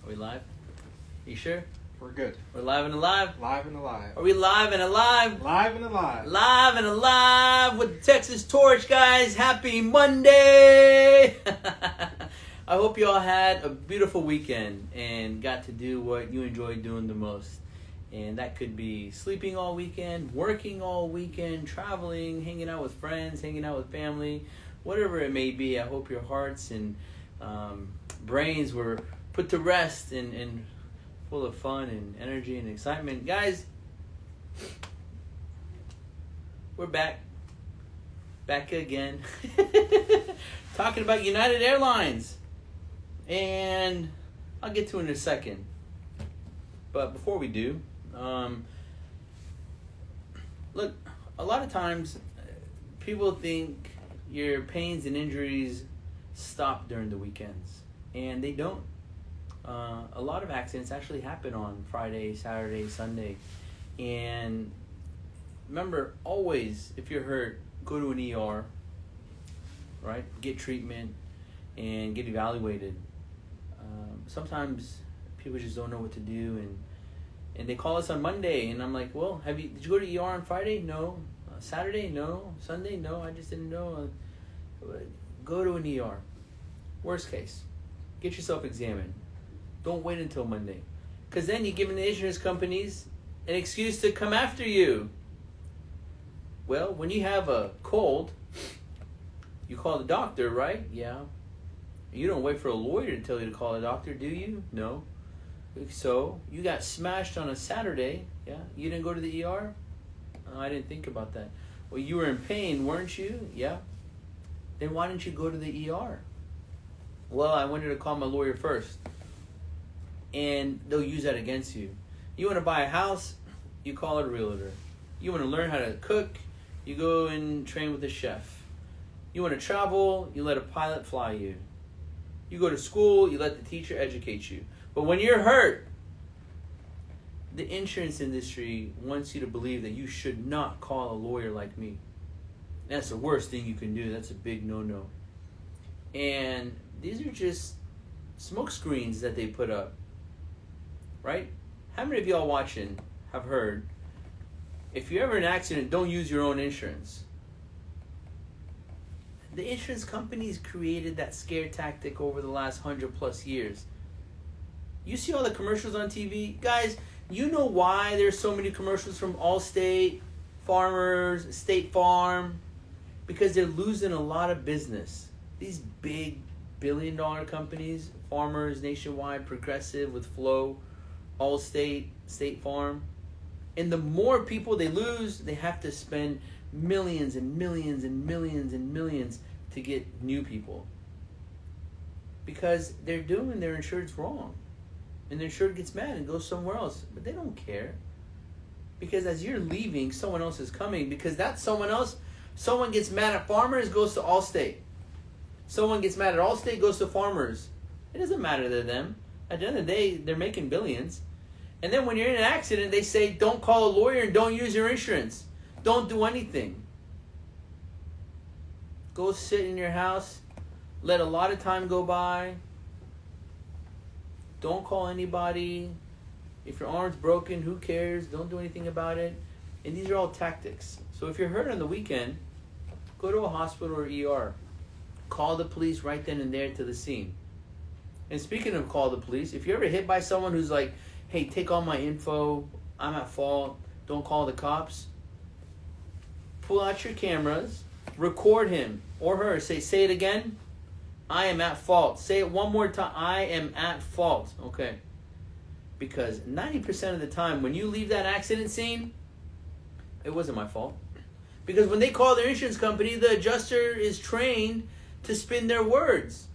Are we live? You sure? We're good. We're live and alive? Live and alive. Are we live and alive? Live and alive. Live and alive with the Texas Torch, guys. Happy Monday! I hope you all had a beautiful weekend and got to do what you enjoy doing the most. And that could be sleeping all weekend, working all weekend, traveling, hanging out with friends, hanging out with family, whatever it may be. I hope your hearts and brains were put to rest and full of fun and energy and excitement. Guys, we're back again, talking about United Airlines, and I'll get to it in a second. But before we do, look, a lot of times people think your pains and injuries stop during the weekends, and they don't. A lot of accidents actually happen on Friday, Saturday, Sunday. And remember, always, if you're hurt, go to an ER, right? Get treatment and get evaluated. Sometimes people just don't know what to do, and they call us on Monday, and I'm like, well, did you go to ER on Friday? No. Saturday? No. Sunday? No, I just didn't know. Go to an ER. Worst case, get yourself examined. Don't wait until Monday, because then you're giving the insurance companies an excuse to come after you. Well, when you have a cold, you call the doctor, right? Yeah. You don't wait for a lawyer to tell you to call a doctor, do you? No. So, you got smashed on a Saturday, yeah? You didn't go to the ER? Oh, I didn't think about that. Well, you were in pain, weren't you? Yeah. Then why didn't you go to the ER? Well, I wanted to call my lawyer first. And they'll use that against you. You want to buy a house, you call a realtor. You want to learn how to cook, you go and train with a chef. You want to travel, you let a pilot fly you. You go to school, you let the teacher educate you. But when you're hurt, the insurance industry wants you to believe that you should not call a lawyer like me. That's the worst thing you can do. That's a big no-no. And these are just smoke screens that they put up. Right? How many of y'all watching have heard, if you're ever in an accident, don't use your own insurance? The insurance companies created that scare tactic over the last 100+ years. You see all the commercials on TV? Guys, you know why there's so many commercials from Allstate, Farmers, State Farm? Because they're losing a lot of business. These big billion-dollar companies, Farmers, Nationwide, Progressive with Flow, Allstate, State Farm. And the more people they lose, they have to spend millions and millions and millions and millions to get new people. Because they're doing their insurance wrong. And the insured gets mad and goes somewhere else. But they don't care. Because as you're leaving, someone else is coming. Because that someone else, someone gets mad at Farmers, goes to Allstate. Someone gets mad at Allstate, goes to Farmers. It doesn't matter to them. At the end of the day, they're making billions. And then when you're in an accident, they say, don't call a lawyer and don't use your insurance. Don't do anything. Go sit in your house. Let a lot of time go by. Don't call anybody. If your arm's broken, who cares? Don't do anything about it. And these are all tactics. So if you're hurt on the weekend, go to a hospital or ER. Call the police right then and there to the scene. And speaking of call the police, if you're ever hit by someone who's like, hey, take all my info, I'm at fault, don't call the cops, pull out your cameras, record him or her, say it again, I am at fault. Say it one more time, I am at fault. Okay. Because 90% of the time when you leave that accident scene, it wasn't my fault. Because when they call their insurance company, the adjuster is trained to spin their words.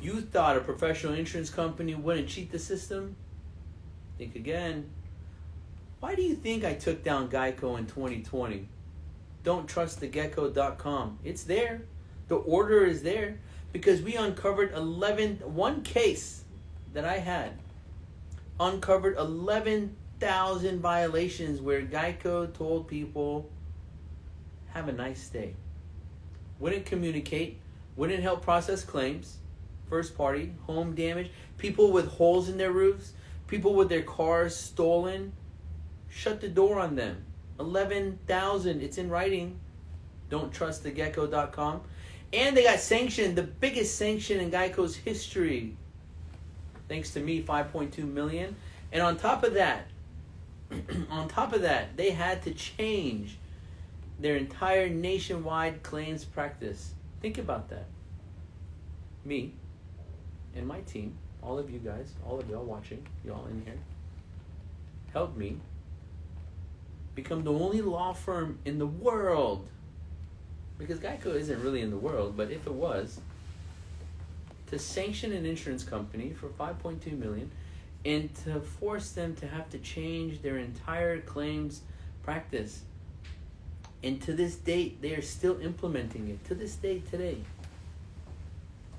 You thought a professional insurance company wouldn't cheat the system? Think again. Why do you think I took down Geico in 2020? Don't trust the gecko.com. It's there. The order is there. Because we uncovered one case that I had. Uncovered 11,000 violations where Geico told people, have a nice day. Wouldn't communicate. Wouldn't help process claims. first party, home damage, people with holes in their roofs, people with their cars stolen. Shut the door on them. 11,000. It's in writing. Don'ttrustthegecko.com. And they got sanctioned, the biggest sanction in Geico's history. Thanks to me, $5.2 million. And on top of that, they had to change their entire nationwide claims practice. Think about that. Me and my team, all of you guys, all of y'all watching, y'all in here, helped me become the only law firm in the world, because Geico isn't really in the world, but if it was, to sanction an insurance company for $5.2 million and to force them to have to change their entire claims practice. And to this date, they are still implementing it. To this day, today.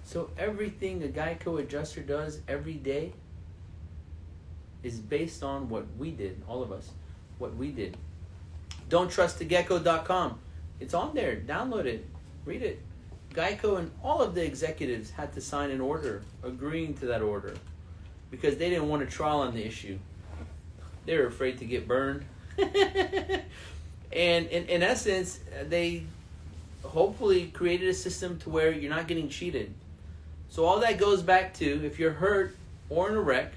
So everything a Geico adjuster does every day is based on what we did, all of us, what we did. Don'ttrustthegecko.com. It's on there. Download it. Read it. Geico and all of the executives had to sign an order agreeing to that order because they didn't want a trial on the issue. They were afraid to get burned. And in essence, they hopefully created a system to where you're not getting cheated. So all that goes back to, if you're hurt or in a wreck,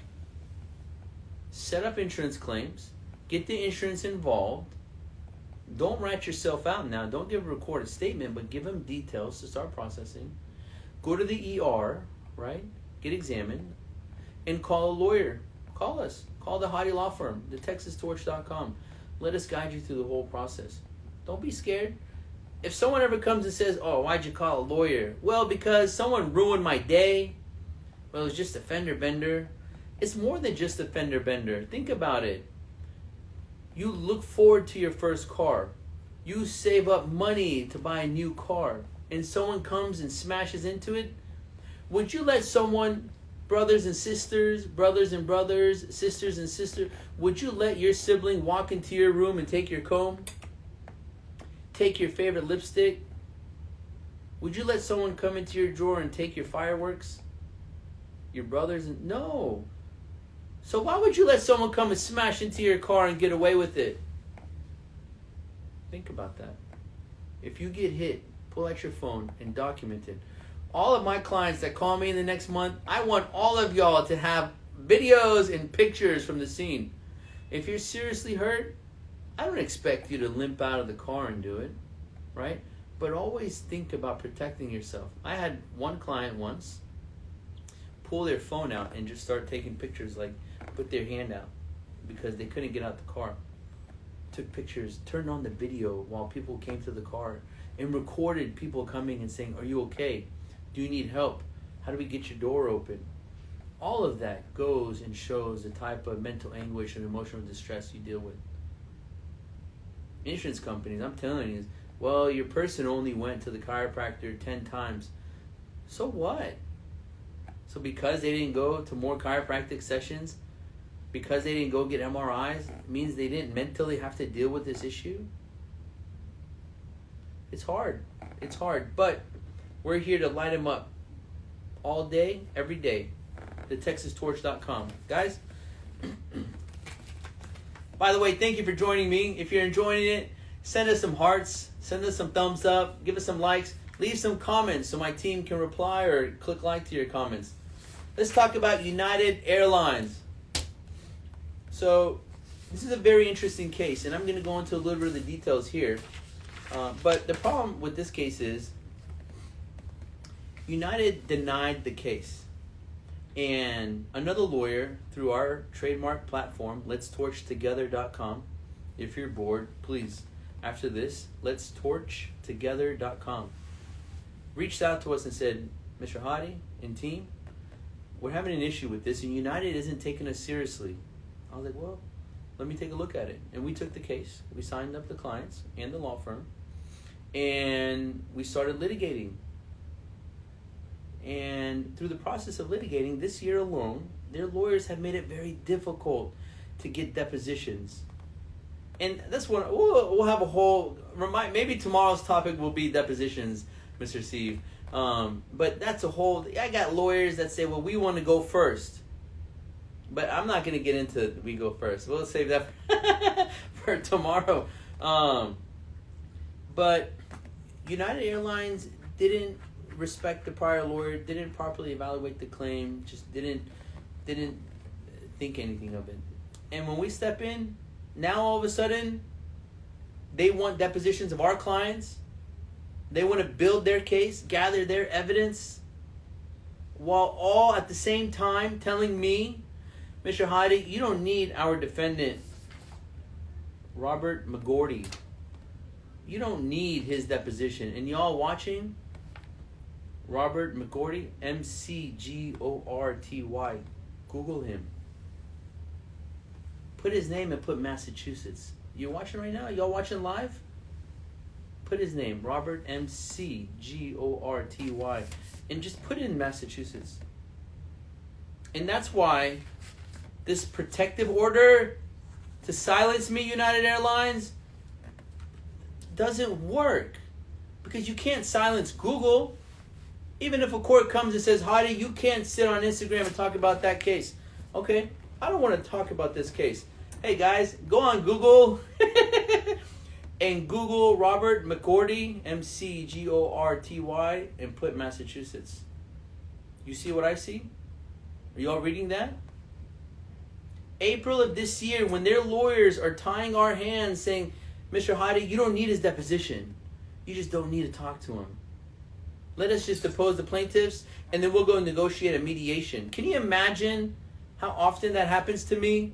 set up insurance claims, get the insurance involved. Don't rat yourself out now. Don't give a recorded statement, but give them details to start processing. Go to the ER, right? Get examined. And call a lawyer. Call us. Call the Hottie Law Firm, the texastorch.com. Let us guide you through the whole process. Don't be scared. If someone ever comes and says, oh, why'd you call a lawyer? Well, because someone ruined my day. Well, it was just a fender bender. It's more than just a fender bender. Think about it. You look forward to your first car. You save up money to buy a new car. And someone comes and smashes into it. Would you let someone, brothers and sisters, sisters and sisters, would you let your sibling walk into your room and take your comb? Take your favorite lipstick? Would you let someone come into your drawer and take your fireworks? Your brothers? No. So why would you let someone come and smash into your car and get away with it? Think about that. If you get hit, pull out your phone and document it. All of my clients that call me in the next month, I want all of y'all to have videos and pictures from the scene. If you're seriously hurt, I don't expect you to limp out of the car and do it, right? But always think about protecting yourself. I had one client once pull their phone out and just start taking pictures, like put their hand out because they couldn't get out the car. Took pictures, turned on the video while people came to the car and recorded people coming and saying, are you okay? Do you need help? How do we get your door open? All of that goes and shows the type of mental anguish and emotional distress you deal with. Insurance companies, I'm telling you, well, your person only went to the chiropractor 10 times. So what? So because they didn't go to more chiropractic sessions, because they didn't go get MRIs, means they didn't mentally have to deal with this issue? It's hard. It's hard. But we're here to light them up all day, every day. TheTexasTorch.com. Guys, by the way, thank you for joining me. If you're enjoying it, send us some hearts, send us some thumbs up, give us some likes, leave some comments so my team can reply or click like to your comments. Let's talk about United Airlines. So this is a very interesting case, and I'm going to go into a little bit of the details here. But the problem with this case is United denied the case. And another lawyer, through our trademark platform, letstorchtogether.com. If you're bored, please, after this, letstorchtogether.com. Reached out to us and said, Mr. Hadi and team, we're having an issue with this, and United isn't taking us seriously. I was like, well, let me take a look at it. And we took the case. We signed up the clients and the law firm, and we started litigating. And through the process of litigating, this year alone, their lawyers have made it very difficult to get depositions. And that's what we'll have a whole, maybe tomorrow's topic will be depositions, Mr. Steve. But that's a whole... I got lawyers that say, well, we want to go first. But I'm not going to get into we go first. We'll save that for tomorrow. But United Airlines didn't respect the prior lawyer, didn't properly evaluate the claim, just didn't think anything of it. And when we step in, now all of a sudden, they want depositions of our clients. They want to build their case, gather their evidence, while all at the same time telling me, Mr. Heidi, you don't need our defendant, Robert McGorty. You don't need his deposition. And y'all watching, Robert McGorty, McGorty. Google him. Put his name and put Massachusetts. You watching right now? Y'all watching live? Put his name, Robert McGorty, and just put it in Massachusetts. And that's why this protective order to silence me, United Airlines, doesn't work. Because you can't silence Google. Even if a court comes and says, Heidi, you can't sit on Instagram and talk about that case. Okay, I don't want to talk about this case. Hey guys, go on Google and Google Robert McGorty, McGorty, and put Massachusetts. You see what I see? Are y'all reading that? April of this year, when their lawyers are tying our hands saying, Mr. Heidi, you don't need his deposition. You just don't need to talk to him. Let us just depose the plaintiffs, and then we'll go negotiate a mediation. Can you imagine how often that happens to me?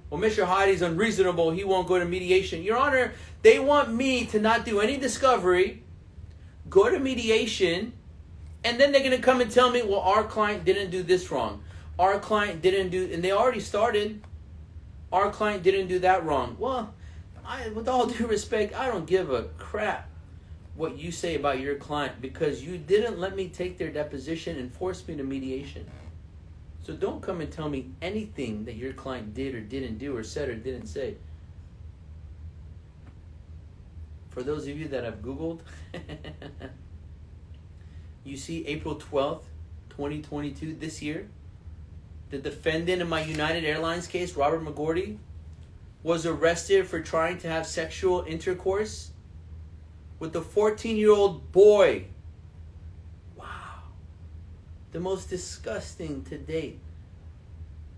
Well, Mr. Heidi's unreasonable. He won't go to mediation. Your Honor, they want me to not do any discovery, go to mediation, and then they're going to come and tell me, well, our client didn't do this wrong. Our client didn't do, and they already started. Our client didn't do that wrong. Well, with all due respect, I don't give a crap what you say about your client because you didn't let me take their deposition and force me to mediation. So don't come and tell me anything that your client did or didn't do or said or didn't say. For those of you that have Googled, you see April 12th, 2022, this year, the defendant in my United Airlines case, Robert McGorty, was arrested for trying to have sexual intercourse with a 14-year-old boy. Wow. The most disgusting to date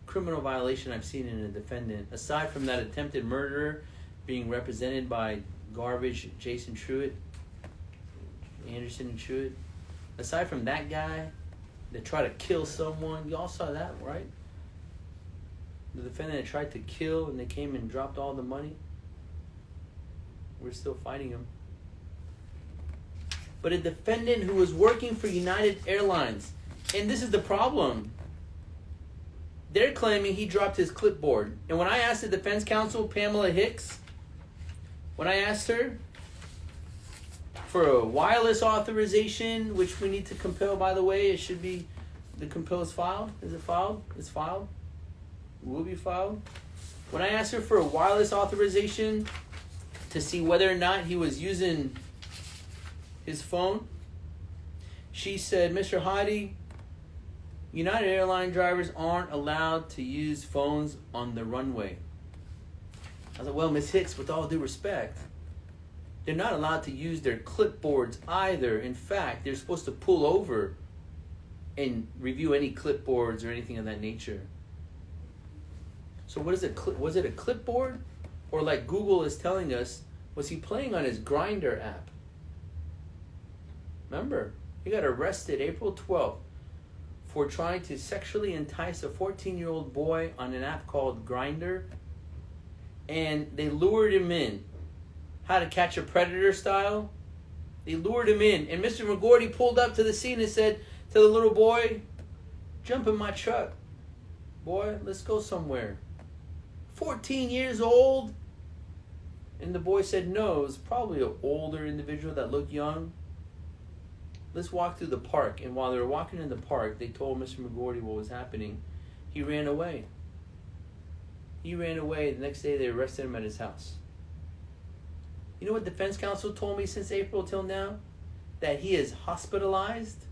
criminal violation I've seen in a defendant. Aside from that attempted murderer being represented by garbage Jason Truitt, Anderson and Truitt. Aside from that guy that tried to kill someone, y'all saw that, right? The defendant that tried to kill and they came and dropped all the money. We're still fighting him. But a defendant who was working for United Airlines, and this is the problem. They're claiming he dropped his clipboard. And when I asked the defense counsel, Pamela Hicks, when I asked her for a wireless authorization, which we need to compel, by the way, it should be, the compel is filed. Is it filed? It's filed. Will be filed. When I asked her for a wireless authorization to see whether or not he was using his phone, she said, Mr. Heidi, United Airline drivers aren't allowed to use phones on the runway. I was like, well, Ms. Hicks, with all due respect, they're not allowed to use their clipboards either. In fact, they're supposed to pull over and review any clipboards or anything of that nature. So what is it? Was it a clipboard? Or like Google is telling us, was he playing on his Grindr app? Remember, he got arrested April 12th for trying to sexually entice a 14-year-old boy on an app called Grindr. And they lured him in. How to Catch a Predator style. They lured him in. And Mr. McGorty pulled up to the scene and said to the little boy, jump in my truck. Boy, let's go somewhere. 14 years old. And the boy said no. It was probably an older individual that looked young. Let's walk through the park. And while they were walking in the park, they told Mr. McGorty what was happening. He ran away. He ran away. The next day, they arrested him at his house. You know what defense counsel told me since April till now? that he is hospitalized.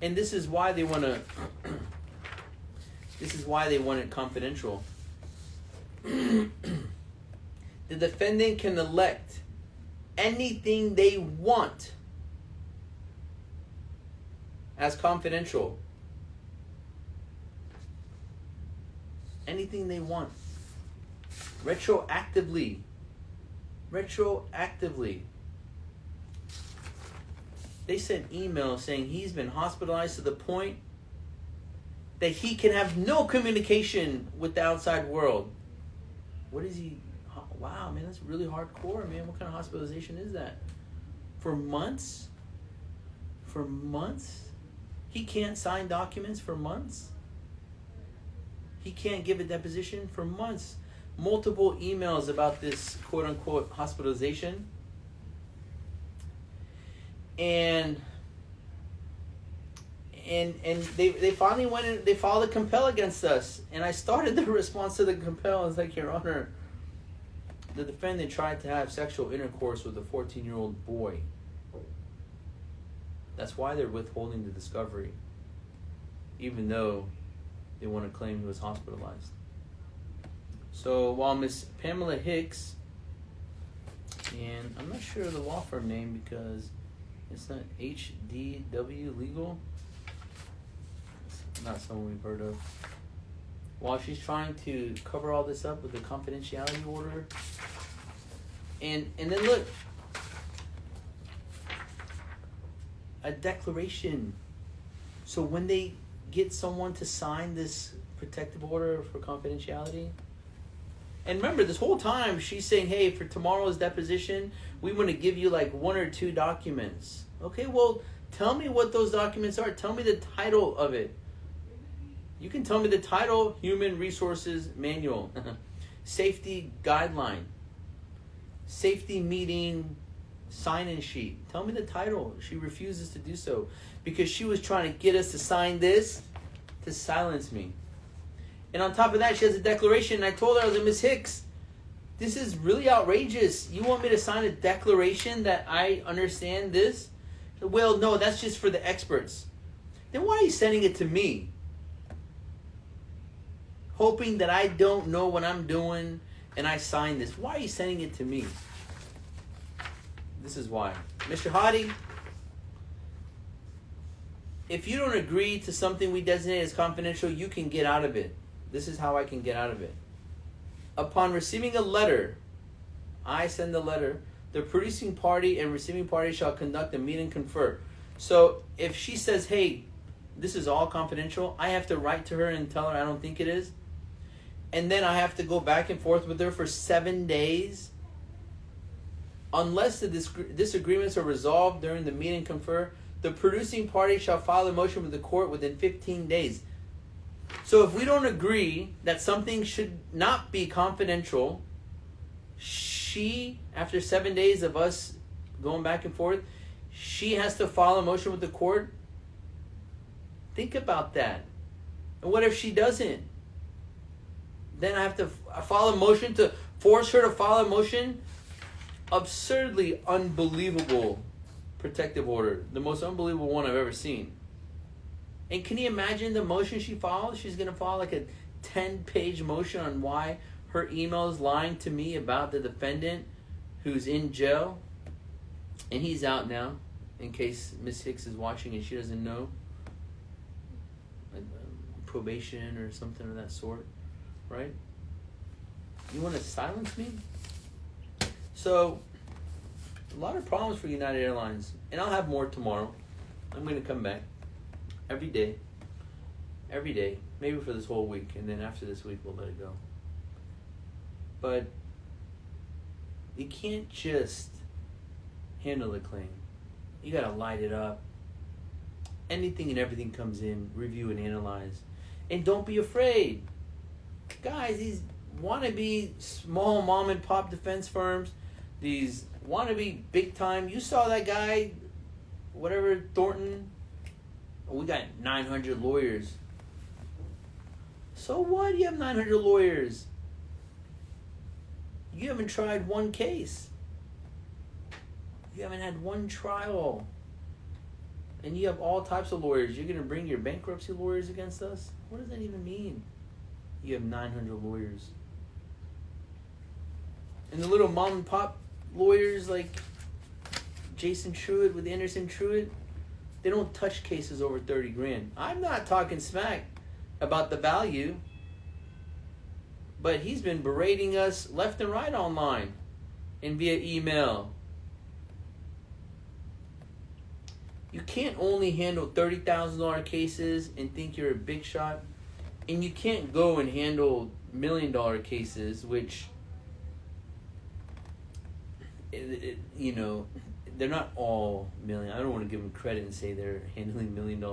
And this is why they want to this is why they want it confidential. The defendant can elect anything they want as confidential. Anything they want. Retroactively. They sent emails saying he's been hospitalized to the point that he can have no communication with the outside world. What is he? Wow, man, that's really hardcore, man. What kind of hospitalization is that? For months? For months? He can't sign documents for months? He can't give a deposition for months. Multiple emails about this quote-unquote hospitalization. And they finally went and they filed a compel against us. And I started the response to the compel. I was like, Your Honor, the defendant tried to have sexual intercourse with a 14-year-old boy. That's why they're withholding the discovery, even though they want to claim he was hospitalized. So while Miss Pamela Hicks, and I'm not sure of the law firm name because it's not HDW Legal. It's not someone we've heard of. While she's trying to cover all this up with the confidentiality order. And then look. A declaration. So when they get someone to sign this protective order for confidentiality. And remember, this whole time she's saying, hey, for tomorrow's deposition, we want to give you like 1 or 2 documents. Okay, well, tell me what those documents are. Tell me the title of it. You can tell me the title, Human Resources Manual, Safety Guideline, Safety Meeting Sign-in Sheet. Tell me the title. She refuses to do so because she was trying to get us to sign this to silence me. And on top of that, she has a declaration. And I told her, I was like, Ms. Hicks, this is really outrageous. You want me to sign a declaration that I understand this? Well, no, that's just for the experts. Then why are you sending it to me? Hoping that I don't know what I'm doing and I sign this. Why are you sending it to me? This is why. Mr. Hadi, if you don't agree to something we designate as confidential, you can get out of it. This is how I can get out of it. Upon receiving a letter, I send the letter, the producing party and receiving party shall conduct a meet and confer. So if she says, hey, this is all confidential, I have to write to her and tell her I don't think it is. And then I have to go back and forth with her for 7 days. Unless the disagreements are resolved during the meet and confer, the producing party shall file a motion with the court within 15 days. So if we don't agree that something should not be confidential, she, after 7 days of us going back and forth, she has to file a motion with the court. Think about that. And what if she doesn't? Then I have to file a motion to force her to file a motion. Absurdly unbelievable protective order. The most unbelievable one I've ever seen. And can you imagine the motion she filed? She's going to file like a 10-page motion on why her email is lying to me about the defendant who's in jail. And he's out now, in case Miss Hicks is watching and she doesn't know. Probation or something of that sort. Right? You want to silence me? So, a lot of problems for United Airlines. And I'll have more tomorrow. I'm going to come back. Every day. Every day. Maybe for this whole week. And then after this week, we'll let it go. But you can't just handle the claim. You got to light it up. Anything and everything comes in. Review and analyze. And don't be afraid. Guys, these wannabe small mom and pop defense firms, these wannabe big time. You saw that guy, whatever, Thornton. We got 900 lawyers. So what? You have 900 lawyers. You haven't tried one case. You haven't had one trial. And you have all types of lawyers. You're going to bring your bankruptcy lawyers against us? What does that even mean? You have 900 lawyers. And the little mom and pop lawyers like Jason Truitt with Anderson Truitt, they don't touch cases over 30 grand. I'm not talking smack about the value, but he's been berating us left and right online and via email. You can't only handle $30,000 cases and think you're a big shot, and you can't go and handle $1 million cases, which, you know, they're not all million. I don't want to give them credit and say they're handling $1 million,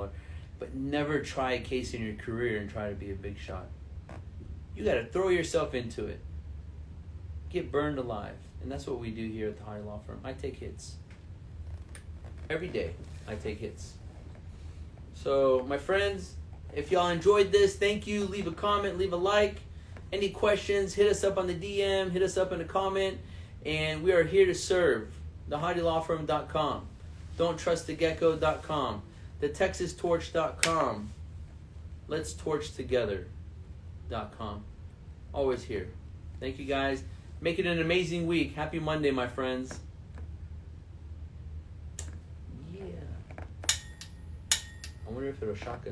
but never try a case in your career and try to be a big shot. You got to throw yourself into it. Get burned alive. And that's what we do here at the Hardy Law Firm. I take hits. Every day, I take hits. So, my friends, if y'all enjoyed this, thank you. Leave a comment, leave a like. Any questions, hit us up on the DM, hit us up in the comment. And we are here to serve. TheHardyLawFirm.com. Don'tTrustTheGecko.com. TheTexastorch.com. Let'sTorchTogether.com. Always here. Thank you, guys. Make it an amazing week. Happy Monday, my friends. Yeah. I wonder if it'll shock us.